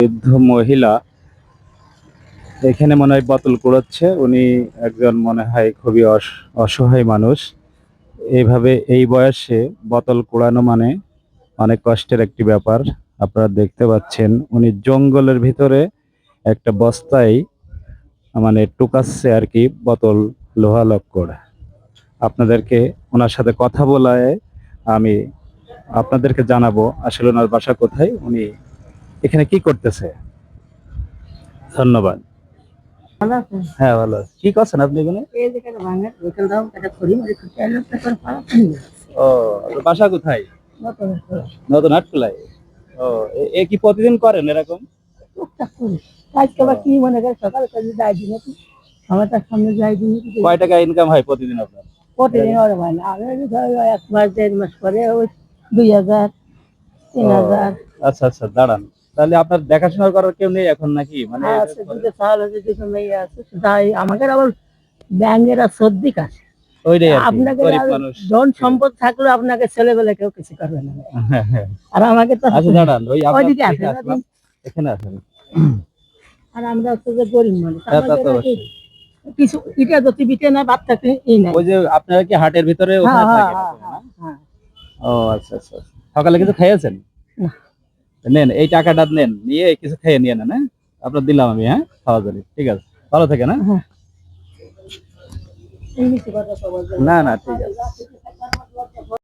বৃদ্ধ মহিলা এখানে মনে হয় বোতল কুড়াচ্ছে। উনি একজন মনে হয় খুবই অসহায় মানুষ। এইভাবে এই বয়সে বোতল কুড়ানো মানে অনেক কষ্টের একটি ব্যাপার। আপনারা দেখতে পাচ্ছেন উনি জঙ্গলের ভিতরে একটা বস্তায় মানে টুকাচ্ছে আর কি বোতল, লোহা লক্কর। আপনাদেরকে ওনার সাথে কথা বলায় আমি আপনাদেরকে জানাবো আসলে ওনার বাসা কোথায়, উনি এখানে কি করতেছে। ধন্যবাদ। ভালো আছেন? হ্যাঁ, ভালো আছি। কি করছেন আপনি এখানে? এই যে কেন ভাঙেন ওইখান দাও একটা করি মানে একটু তেল পেপার পাওয়া পানি ও, আপনার বাসা কোথায়? নতুন নতুন আটকুলায়। ও, এ কি প্রতিদিন করেন এরকম? টুকটাক করি আজকে আবার কি মনে করে সকালে কাজে যাই দিনে সবাইটার সামনে যাই দিনে কয় টাকা ইনকাম হয় প্রতিদিন আপনার? প্রতিদিন ওর হয় না আমি ধরো 1 মাস 1.5 মাস পরে ওই 2000 ও, 3000 আচ্ছা আচ্ছা, দাঁড়ান। তাহলে আপনার দেখাশোনা করার কেউ নেই এখন নাকি? মানে আছে দুটো সাল আছে দুটো মেয়ে আছে তাই আমাকে আবার ব্যাংকের আর সর্দি কাছে ওইটাই আর কি, আপনাকে গরিব মানুষ। ধন সম্পদ থাকলেও আপনাকে ছেলেবেলা কেউ কিছু করবে না হ্যাঁ, হ্যাঁ। আর আমাকে তো আচ্ছা, দাঁড়ান, ওই আপনার ওইদিকে দিকে আসেন আসলাম। এখানে আসেন। আর আমরা হচ্ছে যে গরিব মানুষ হ্যাঁ, তা তো আমাদের অবশ্যই। কিছু ইটা যদি বিটে না বাচ্চাকে এই নাই ওই যে আপনারা কি হাটের ভিতরে হ্যাঁ ওখানে হ্যাঁ থাকেন হ্যাঁ ওখানে, না? হ্যাঁ ও আচ্ছা আচ্ছা আচ্ছা। সকালে কিছু খেয়েছেন? না। নেন, এই টাকাটা নেন, নিয়ে কিছু খেয়ে নিয়ে নেন। হ্যাঁ, আপনার দিলাম আমি। হ্যাঁ, খাওয়া যাবে, ঠিক আছে। ভালো থাকেন। হ্যাঁ, হ্যাঁ এই নিচে কথা তো বলবেন না না, ঠিক আছে।